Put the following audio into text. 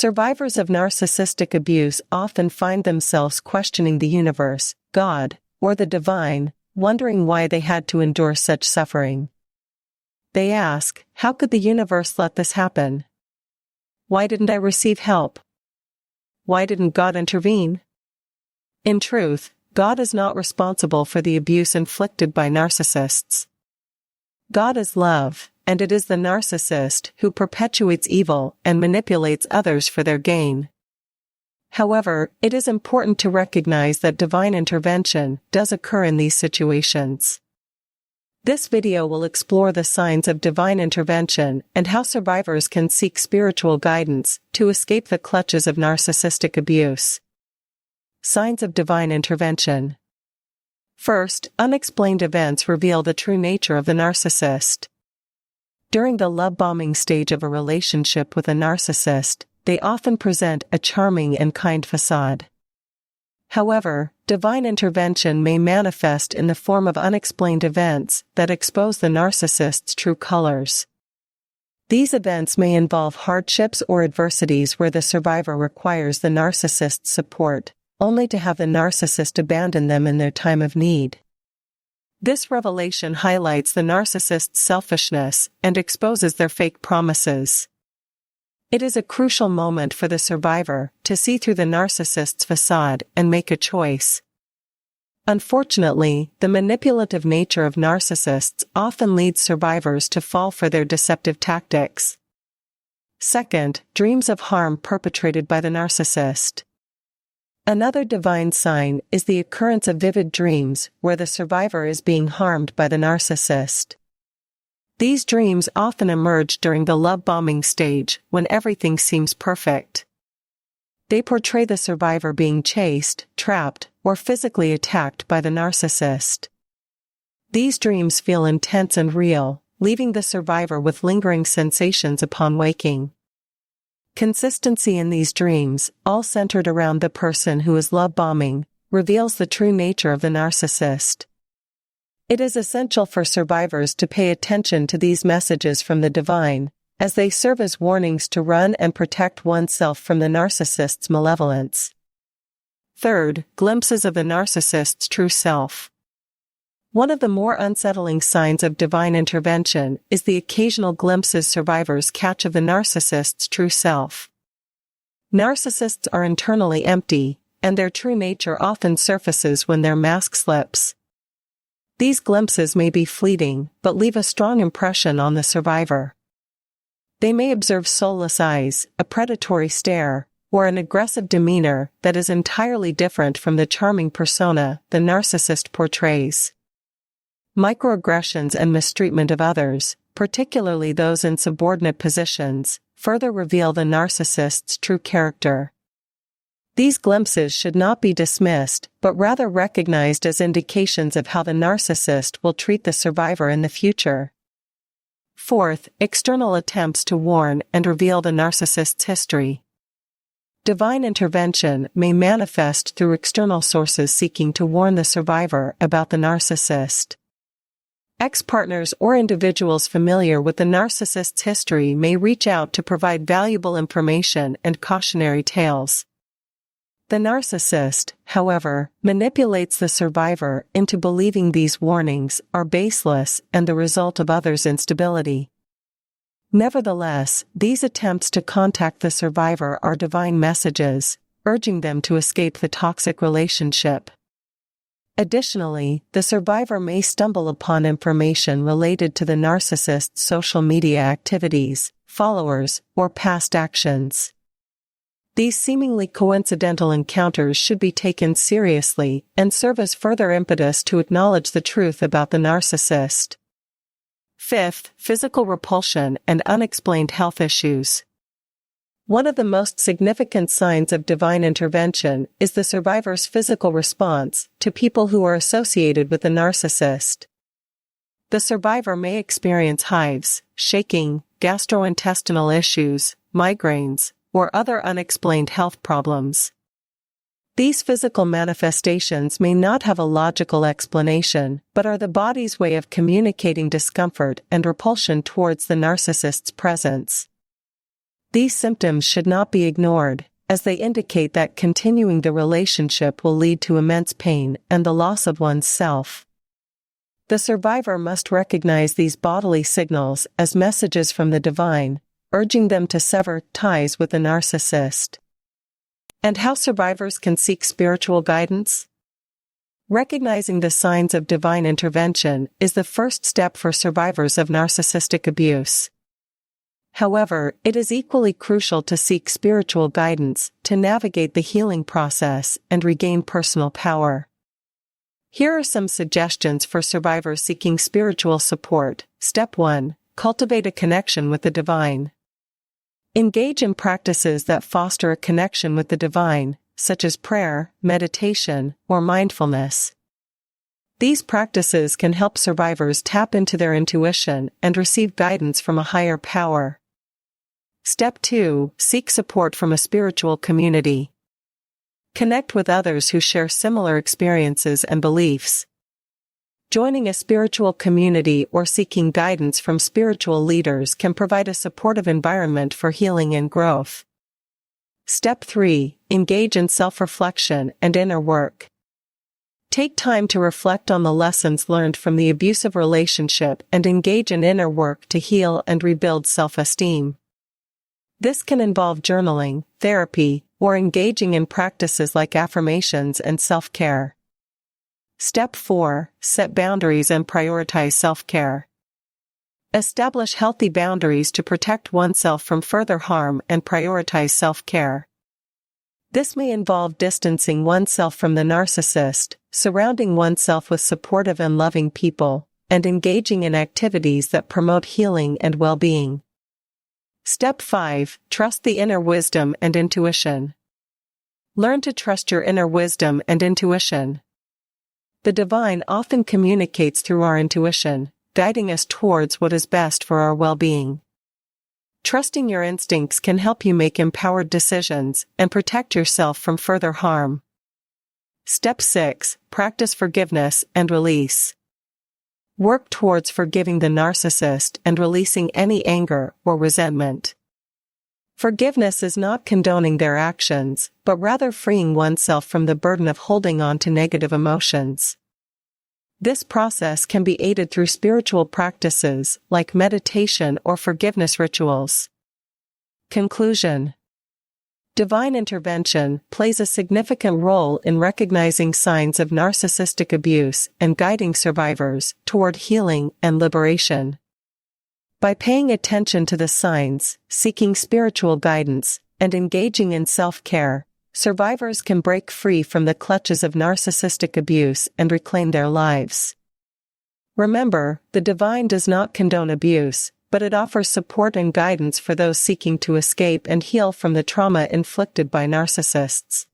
Survivors of narcissistic abuse often find themselves questioning the universe, God, or the divine, wondering why they had to endure such suffering. They ask, how could the universe let this happen? Why didn't I receive help? Why didn't God intervene? In truth, God is not responsible for the abuse inflicted by narcissists. God is love, and it is the narcissist who perpetuates evil and manipulates others for their gain. However, it is important to recognize that divine intervention does occur in these situations. This video will explore the signs of divine intervention and how survivors can seek spiritual guidance to escape the clutches of narcissistic abuse. Signs of divine intervention. First, unexplained events reveal the true nature of the narcissist. During the love bombing stage of a relationship with a narcissist, they often present a charming and kind facade. However, divine intervention may manifest in the form of unexplained events that expose the narcissist's true colors. These events may involve hardships or adversities where the survivor requires the narcissist's support, only to have the narcissist abandon them in their time of need. This revelation highlights the narcissist's selfishness and exposes their fake promises. It is a crucial moment for the survivor to see through the narcissist's facade and make a choice. Unfortunately, the manipulative nature of narcissists often leads survivors to fall for their deceptive tactics. Second, dreams of harm perpetrated by the narcissist. Another divine sign is the occurrence of vivid dreams where the survivor is being harmed by the narcissist. These dreams often emerge during the love bombing stage when everything seems perfect. They portray the survivor being chased, trapped, or physically attacked by the narcissist. These dreams feel intense and real, leaving the survivor with lingering sensations upon waking. Consistency in these dreams, all centered around the person who is love bombing, reveals the true nature of the narcissist. It is essential for survivors to pay attention to these messages from the divine, as they serve as warnings to run and protect oneself from the narcissist's malevolence. Third, glimpses of the narcissist's true self. One of the more unsettling signs of divine intervention is the occasional glimpses survivors catch of the narcissist's true self. Narcissists are internally empty, and their true nature often surfaces when their mask slips. These glimpses may be fleeting, but leave a strong impression on the survivor. They may observe soulless eyes, a predatory stare, or an aggressive demeanor that is entirely different from the charming persona the narcissist portrays. Microaggressions and mistreatment of others, particularly those in subordinate positions, further reveal the narcissist's true character. These glimpses should not be dismissed, but rather recognized as indications of how the narcissist will treat the survivor in the future. Fourth, external attempts to warn and reveal the narcissist's history. Divine intervention may manifest through external sources seeking to warn the survivor about the narcissist. Ex-partners or individuals familiar with the narcissist's history may reach out to provide valuable information and cautionary tales. The narcissist, however, manipulates the survivor into believing these warnings are baseless and the result of others' instability. Nevertheless, these attempts to contact the survivor are divine messages, urging them to escape the toxic relationship. Additionally, the survivor may stumble upon information related to the narcissist's social media activities, followers, or past actions. These seemingly coincidental encounters should be taken seriously and serve as further impetus to acknowledge the truth about the narcissist. Fifth, physical repulsion and unexplained health issues. One of the most significant signs of divine intervention is the survivor's physical response to people who are associated with the narcissist. The survivor may experience hives, shaking, gastrointestinal issues, migraines, or other unexplained health problems. These physical manifestations may not have a logical explanation, but are the body's way of communicating discomfort and repulsion towards the narcissist's presence. These symptoms should not be ignored, as they indicate that continuing the relationship will lead to immense pain and the loss of one's self. The survivor must recognize these bodily signals as messages from the divine, urging them to sever ties with the narcissist. And how survivors can seek spiritual guidance? Recognizing the signs of divine intervention is the first step for survivors of narcissistic abuse. However, it is equally crucial to seek spiritual guidance to navigate the healing process and regain personal power. Here are some suggestions for survivors seeking spiritual support. Step 1. Cultivate a connection with the divine. Engage in practices that foster a connection with the divine, such as prayer, meditation, or mindfulness. These practices can help survivors tap into their intuition and receive guidance from a higher power. Step 2. Seek support from a spiritual community. Connect with others who share similar experiences and beliefs. Joining a spiritual community or seeking guidance from spiritual leaders can provide a supportive environment for healing and growth. Step 3. Engage in self-reflection and inner work. Take time to reflect on the lessons learned from the abusive relationship and engage in inner work to heal and rebuild self-esteem. This can involve journaling, therapy, or engaging in practices like affirmations and self-care. Step 4. Set boundaries and prioritize self-care. Establish healthy boundaries to protect oneself from further harm and prioritize self-care. This may involve distancing oneself from the narcissist, surrounding oneself with supportive and loving people, and engaging in activities that promote healing and well-being. Step 5. Trust the inner wisdom and intuition. Learn to trust your inner wisdom and intuition. The divine often communicates through our intuition, guiding us towards what is best for our well-being. Trusting your instincts can help you make empowered decisions and protect yourself from further harm. Step 6. Practice forgiveness and release. Work towards forgiving the narcissist and releasing any anger or resentment. Forgiveness is not condoning their actions, but rather freeing oneself from the burden of holding on to negative emotions. This process can be aided through spiritual practices like meditation or forgiveness rituals. Conclusion. Divine intervention plays a significant role in recognizing signs of narcissistic abuse and guiding survivors toward healing and liberation. By paying attention to the signs, seeking spiritual guidance, and engaging in self-care, survivors can break free from the clutches of narcissistic abuse and reclaim their lives. Remember, the divine does not condone abuse, but it offers support and guidance for those seeking to escape and heal from the trauma inflicted by narcissists.